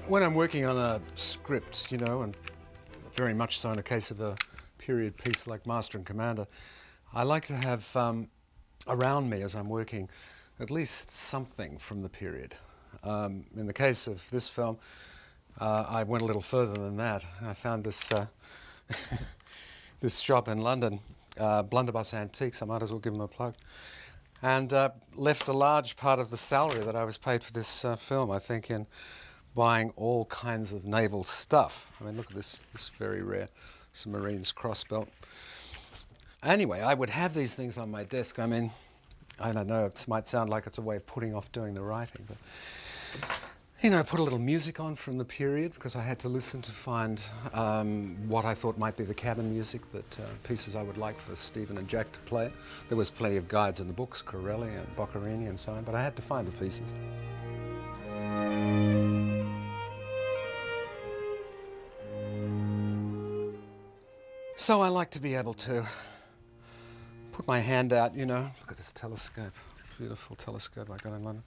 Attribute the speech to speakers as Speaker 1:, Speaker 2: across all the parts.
Speaker 1: When I'm working on a script, you know, and very much so in a case of a period piece like Master and Commander, I like to have around me as I'm working at least something from the period. In the case of this film, I went a little further than that. I found this this shop in London, Blunderbuss Antiques, I might as well give them a plug, and left a large part of the salary that I was paid for this film, I think, in buying all kinds of naval stuff. I mean, look at this very rare submarine's crossbelt. Anyway, I would have these things on my desk. I mean, I don't know, it might sound like it's a way of putting off doing the writing, but, you know, put a little music on from the period because I had to listen to find what I thought might be the cabin music, that pieces I would like for Stephen and Jack to play. There was plenty of guides in the books, Corelli and Boccherini and so on, but I had to find the pieces. So I like to be able to put my hand out, you know, look at this telescope, beautiful telescope I got in London,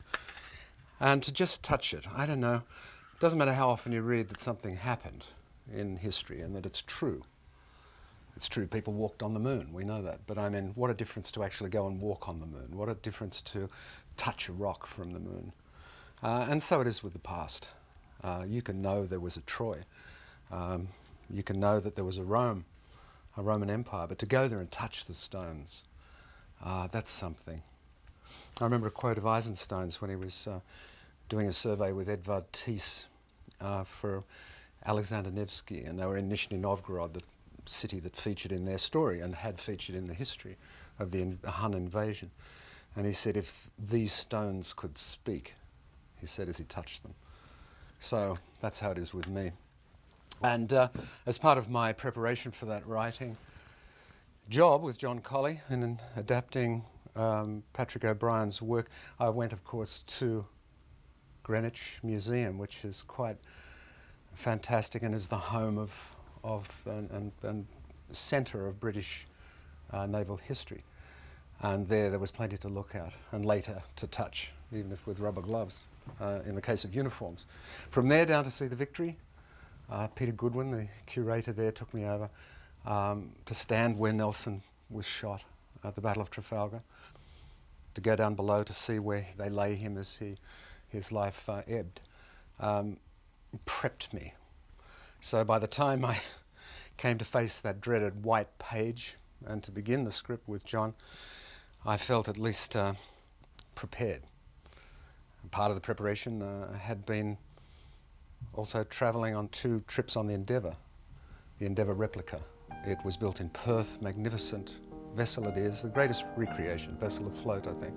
Speaker 1: and to just touch it. I don't know, it doesn't matter how often you read that something happened in history and that it's true. It's true, people walked on the moon, we know that, but I mean, what a difference to actually go and walk on the moon, what a difference to touch a rock from the moon. And so it is with the past. You can know there was a Troy, you can know that there was a Rome, a Roman Empire, but to go there and touch the stones, that's something. I remember a quote of Eisenstein's when he was doing a survey with Edvard Thiess for Alexander Nevsky, and they were in Nizhny Novgorod, the city that featured in their story and had featured in the history of the Hun invasion. And he said, if these stones could speak, he said as he touched them. So that's how it is with me. And as part of my preparation for that writing job with John Colley and in adapting Patrick O'Brien's work, I went, of course, to Greenwich Museum, which is quite fantastic and is the home of and centre of British naval history. And there was plenty to look at and later to touch, even if with rubber gloves, in the case of uniforms. From there down to see the Victory, Peter Goodwin, the curator there, took me over to stand where Nelson was shot at the Battle of Trafalgar, to go down below to see where they lay him as his life ebbed, prepped me. So by the time I came to face that dreaded white page and to begin the script with John, I felt at least prepared. Part of the preparation had been also travelling on 2 trips on the Endeavour replica. It was built in Perth, magnificent vessel it is, the greatest recreation vessel afloat, I think.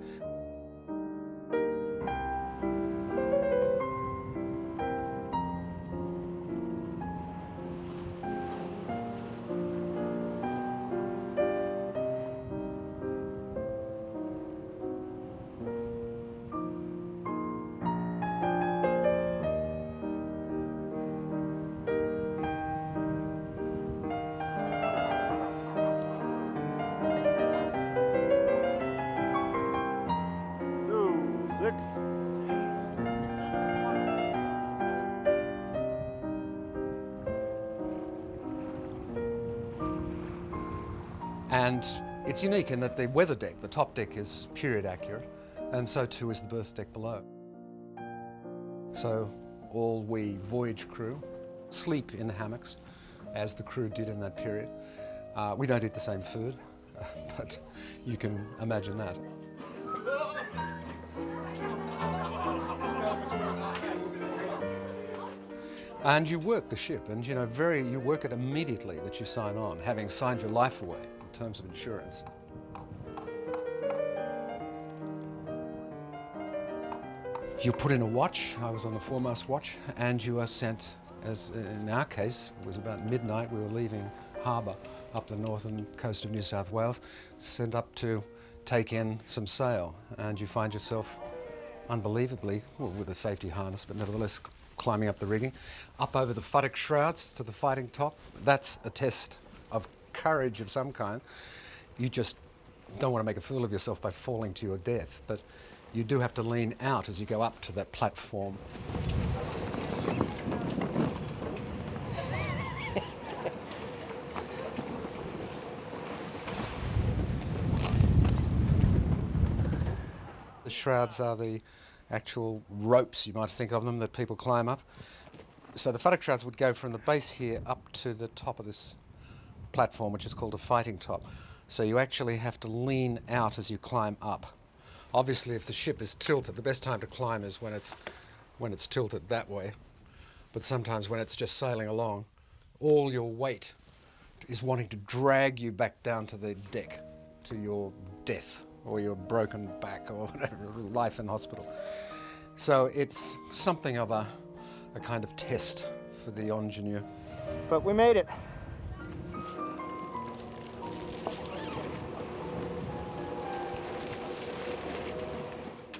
Speaker 1: And it's unique in that the weather deck, the top deck, is period accurate, and so too is the berth deck below. So all we voyage crew sleep in hammocks, as the crew did in that period. We don't eat the same food, but you can imagine that. And you work the ship, and you work it immediately that you sign on, having signed your life away in terms of insurance. You put in a watch. I was on the foremast watch, and you are sent, as in our case, it was about midnight, we were leaving harbour up the northern coast of New South Wales, sent up to take in some sail, and you find yourself unbelievably, well, with a safety harness, but nevertheless climbing up the rigging, up over the futtock shrouds to the fighting top. That's a test of courage of some kind. You just don't want to make a fool of yourself by falling to your death, but you do have to lean out as you go up to that platform. The shrouds are the actual ropes, you might think of them, that people climb up. So the futtock shrouds would go from the base here up to the top of this platform, which is called a fighting top. So you actually have to lean out as you climb up. Obviously, if the ship is tilted, the best time to climb is when it's tilted that way. But sometimes when it's just sailing along, all your weight is wanting to drag you back down to the deck, to your death or your broken back or whatever, life in hospital. So it's something of a kind of test for the ingenue.
Speaker 2: But we made it.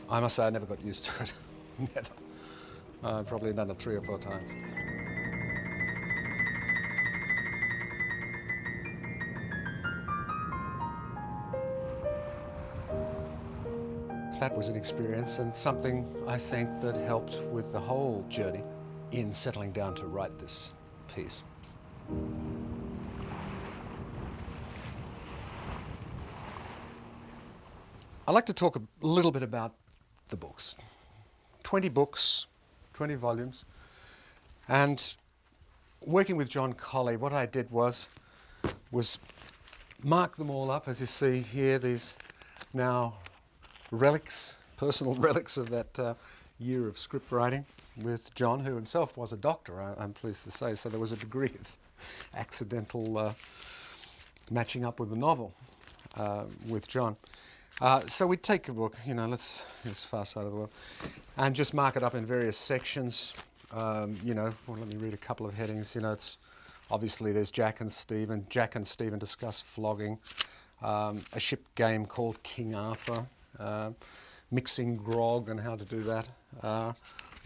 Speaker 1: I must say I never got used to it. Never. I've probably done it 3 or 4 times. That was an experience and something I think that helped with the whole journey in settling down to write this piece. I'd like to talk a little bit about the books. 20 books, 20 volumes. And working with John Colley, what I did was mark them all up, as you see here, these now relics, personal relics of that year of script writing with John, who himself was a doctor, I'm pleased to say, so there was a degree of accidental matching up with the novel with John. So we'd take a book, let's Far Side of the World, and just mark it up in various sections. Well, let me read a couple of headings. It's obviously there's Jack and Stephen. Jack and Stephen discuss flogging, a ship game called King Arthur, mixing grog and how to do that,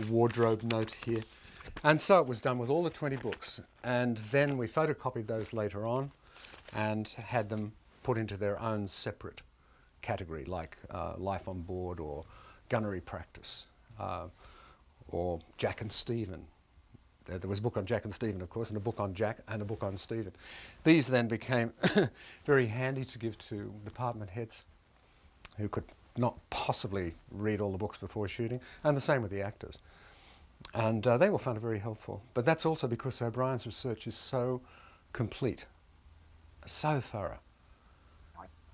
Speaker 1: wardrobe note here. And so it was done with all the 20 books. And then we photocopied those later on and had them put into their own separate category, like life on board or gunnery practice, or Jack and Stephen. There was a book on Jack and Stephen, of course, and a book on Jack and a book on Stephen. These then became very handy to give to department heads who could not possibly read all the books before shooting, and the same with the actors. And they will find it very helpful. But that's also because O'Brien's research is so complete, so thorough.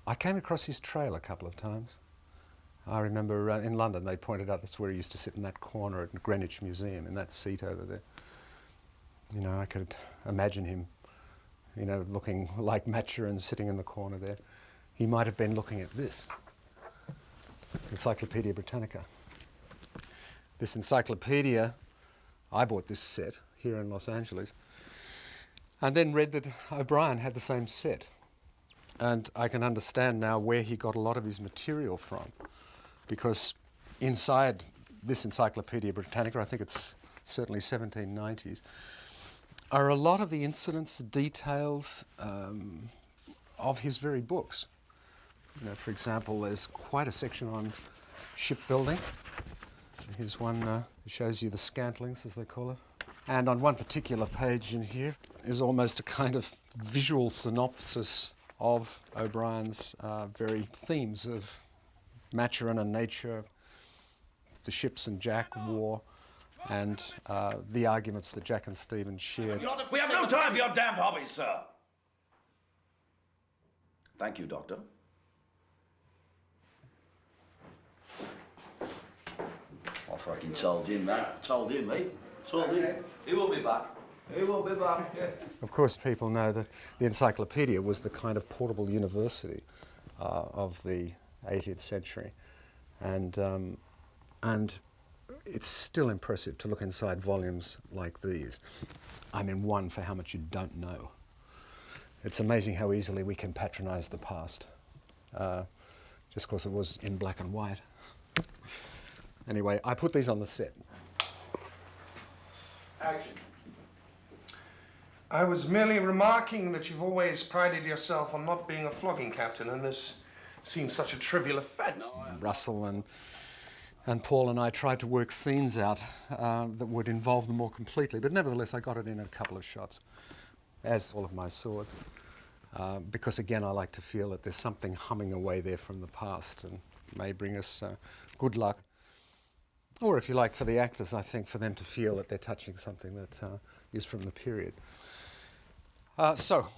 Speaker 1: I came across his trail a couple of times. I remember in London they pointed out that's where he used to sit in that corner at Greenwich Museum, in that seat over there. I could imagine him, looking like Maturin sitting in the corner there. He might have been looking at this, Encyclopedia Britannica. This encyclopedia, I bought this set here in Los Angeles, and then read that O'Brien had the same set. And I can understand now where he got a lot of his material from, because inside this Encyclopedia Britannica, I think it's certainly 1790s, are a lot of the incidents, details of his very books. For example, there's quite a section on shipbuilding. Here's one that shows you the scantlings, as they call it. And on one particular page in here is almost a kind of visual synopsis of O'Brien's very themes of Maturin and nature, the ships and Jack, war, and the arguments that Jack and Stephen shared.
Speaker 3: We have no time for your damned hobbies, sir. Thank you, Doctor. I fucking told him that. Told him, mate. Told him. He will be back. He will be back.
Speaker 1: Of course, people know that the encyclopedia was the kind of portable university of the 18th century. And it's still impressive to look inside volumes like these. I mean, one for how much you don't know. It's amazing how easily we can patronize the past, just because it was in black and white. Anyway, I put these on the set.
Speaker 4: Action. I was merely remarking that you've always prided yourself on not being a flogging captain, and this seems such a trivial offence.
Speaker 1: Russell and Paul and I tried to work scenes out that would involve them more completely, but nevertheless I got it in a couple of shots, as all of my swords, because again I like to feel that there's something humming away there from the past and may bring us good luck. Or if you like, for the actors, I think, for them to feel that they're touching something that is from the period. So,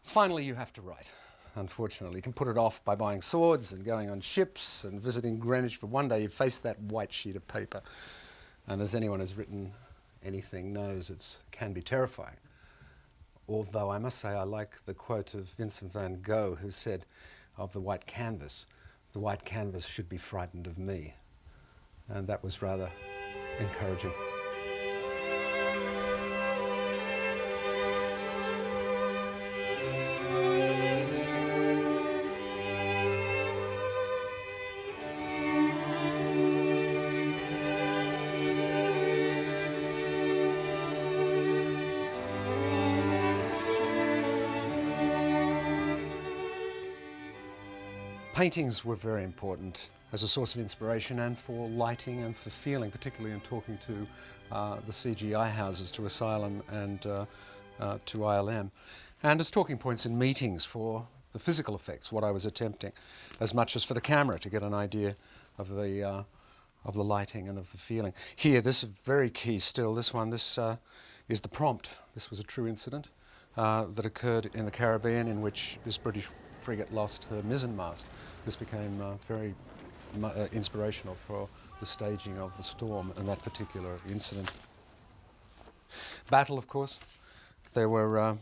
Speaker 1: finally you have to write, unfortunately. You can put it off by buying swords and going on ships and visiting Greenwich, but one day you face that white sheet of paper. And as anyone who's written anything knows, it can be terrifying. Although I must say I like the quote of Vincent van Gogh, who said of the white canvas should be frightened of me. And that was rather encouraging. Paintings were very important as a source of inspiration and for lighting and for feeling, particularly in talking to the CGI houses, to Asylum and to ILM, and as talking points in meetings for the physical effects, what I was attempting, as much as for the camera to get an idea of the lighting and of the feeling. Here, this is very key still, this is the prompt. This was a true incident that occurred in the Caribbean, in which this British frigate lost her mizzenmast. This became very inspirational for the staging of the storm and that particular incident. Battle, of course. There were,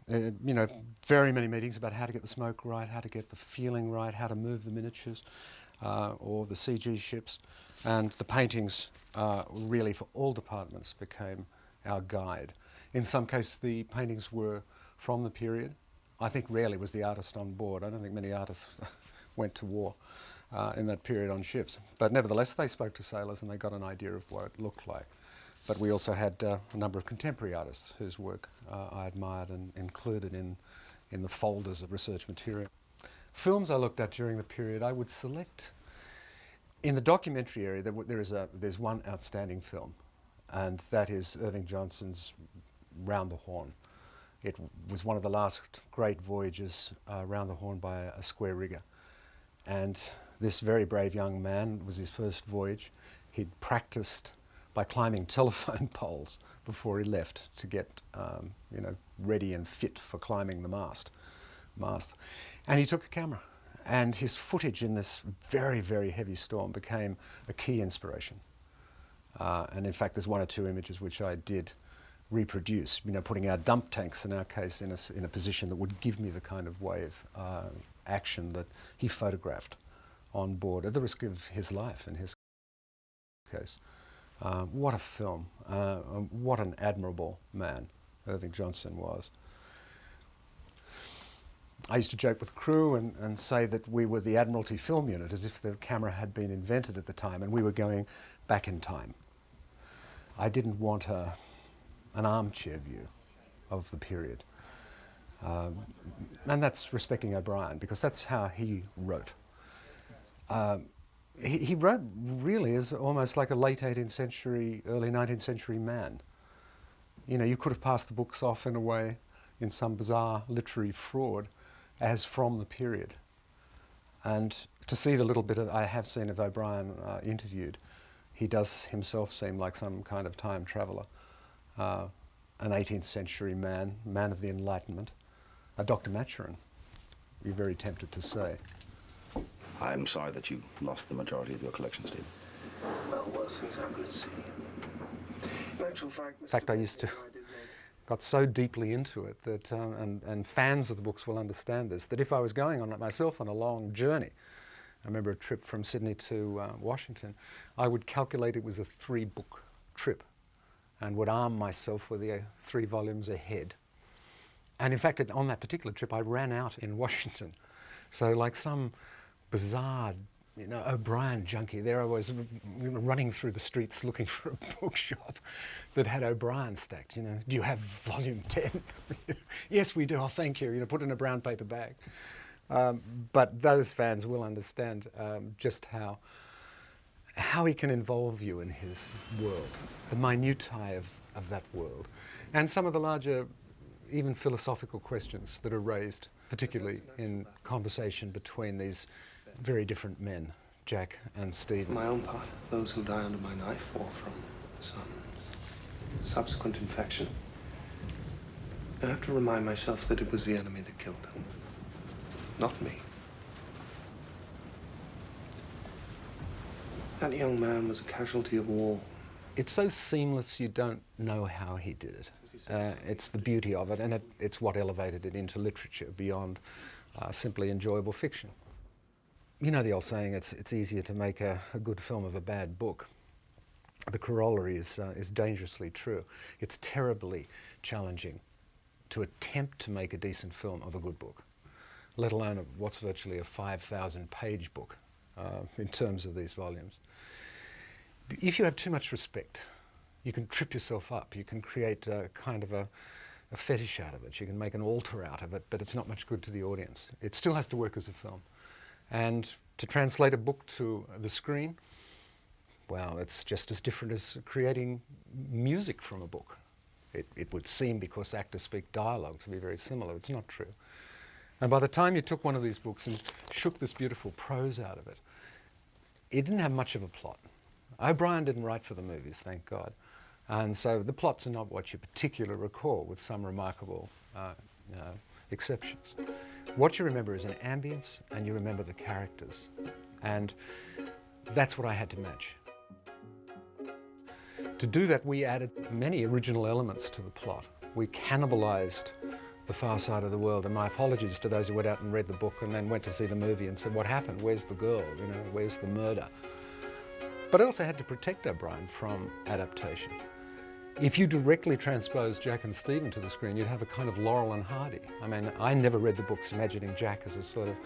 Speaker 1: very many meetings about how to get the smoke right, how to get the feeling right, how to move the miniatures or the CG ships. And the paintings really for all departments became our guide. In some cases the paintings were from the period. I think rarely was the artist on board. I don't think many artists went to war in that period on ships. But nevertheless, they spoke to sailors and they got an idea of what it looked like. But we also had a number of contemporary artists whose work I admired and included in the folders of research material. Films I looked at during the period, I would select. In the documentary area, there's one outstanding film, and that is Irving Johnson's Round the Horn. It was one of the last great voyages round the Horn by a square rigger. And this very brave young man, it was his first voyage. He'd practiced by climbing telephone poles before he left to get ready and fit for climbing the mast. And he took a camera. And his footage in this very, very heavy storm became a key inspiration. And in fact, there's one or two images which I did reproduce, putting our dump tanks, in our case, in a position that would give me the kind of wave action that he photographed on board, at the risk of his life in his case. What a film. What an admirable man Irving Johnson was. I used to joke with Crowe and say that we were the Admiralty Film Unit, as if the camera had been invented at the time and we were going back in time. I didn't want an armchair view of the period. And that's respecting O'Brien, because that's how he wrote. He wrote really as almost like a late 18th century, early 19th century man. You could have passed the books off in a way, in some bizarre literary fraud, as from the period. And to see the little bit I have seen of O'Brien interviewed, he does himself seem like some kind of time traveller. An 18th century man of the Enlightenment, a Dr. Maturin, you're very tempted to say.
Speaker 3: I'm sorry that you lost the majority of your collection, Steve.
Speaker 4: Well, worse things happen at sea. In actual fact,
Speaker 1: In fact, I used to got so deeply into it that, and fans of the books will understand this, that if I was going on it myself on a long journey, I remember a trip from Sydney to Washington, I would calculate it was a 3-book trip and would arm myself with the 3 volumes ahead. And in fact, on that particular trip, I ran out in Washington. So like some bizarre, O'Brien junkie, there I was running through the streets looking for a bookshop that had O'Brien stacked. Do you have volume 10? Yes, we do. Oh, thank you. Put in a brown paper bag. But those fans will understand just how he can involve you in his world, the minutiae of that world, and some of the larger, even philosophical questions that are raised, particularly in conversation between these very different men Jack and Stephen.
Speaker 4: For my own part, those who die under my knife or from some subsequent infection, I have to remind myself that it was the enemy that killed them, not me. That young man was a casualty of war.
Speaker 1: It's so seamless you don't know how he did it. It's the beauty of it, and it's what elevated it into literature beyond simply enjoyable fiction. You know the old saying, it's easier to make a good film of a bad book. The corollary is dangerously true. It's terribly challenging to attempt to make a decent film of a good book, let alone what's virtually a 5,000-page book in terms of these volumes. If you have too much respect, you can trip yourself up. You can create a kind of a fetish out of it. You can make an altar out of it, but it's not much good to the audience. It still has to work as a film. And to translate a book to the screen, well, it's just as different as creating music from a book. It would seem, because actors speak dialogue, to be very similar. It's not true. And by the time you took one of these books and shook this beautiful prose out of it, it didn't have much of a plot. O'Brien didn't write for the movies, thank God. And so the plots are not what you particularly recall, with some remarkable exceptions. What you remember is an ambience, and you remember the characters. And that's what I had to match. To do that, we added many original elements to the plot. We cannibalized The Far Side of the World, and my apologies to those who went out and read the book and then went to see the movie and said, what happened? Where's the girl? You know, where's the murder? But I also had to protect O'Brien from adaptation. If you directly transpose Jack and Stephen to the screen, you'd have a kind of Laurel and Hardy. I mean, I never read the books imagining Jack as a sort of,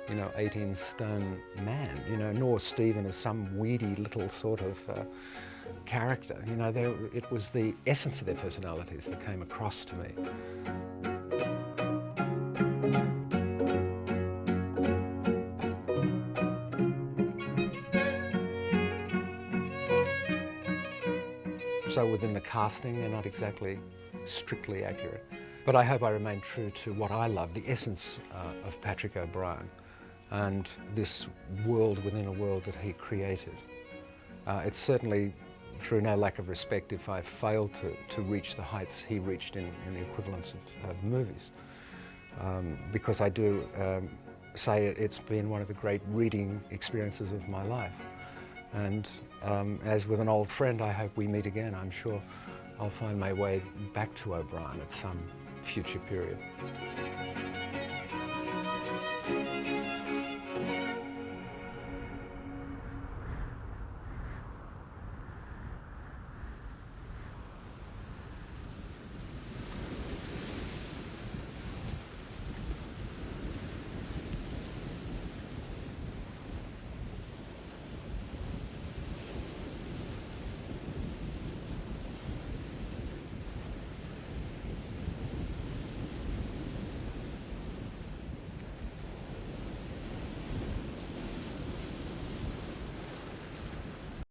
Speaker 1: 18-stone man, nor Stephen as some weedy little sort of character. It was the essence of their personalities that came across to me. So within the casting, they're not exactly strictly accurate. But I hope I remain true to what I love, the essence of Patrick O'Brien and this world within a world that he created. It's certainly through no lack of respect if I failed to reach the heights he reached in the equivalence of movies. Because I do say it's been one of the great reading experiences of my life. And as with an old friend, I hope we meet again. I'm sure I'll find my way back to O'Brien at some future period.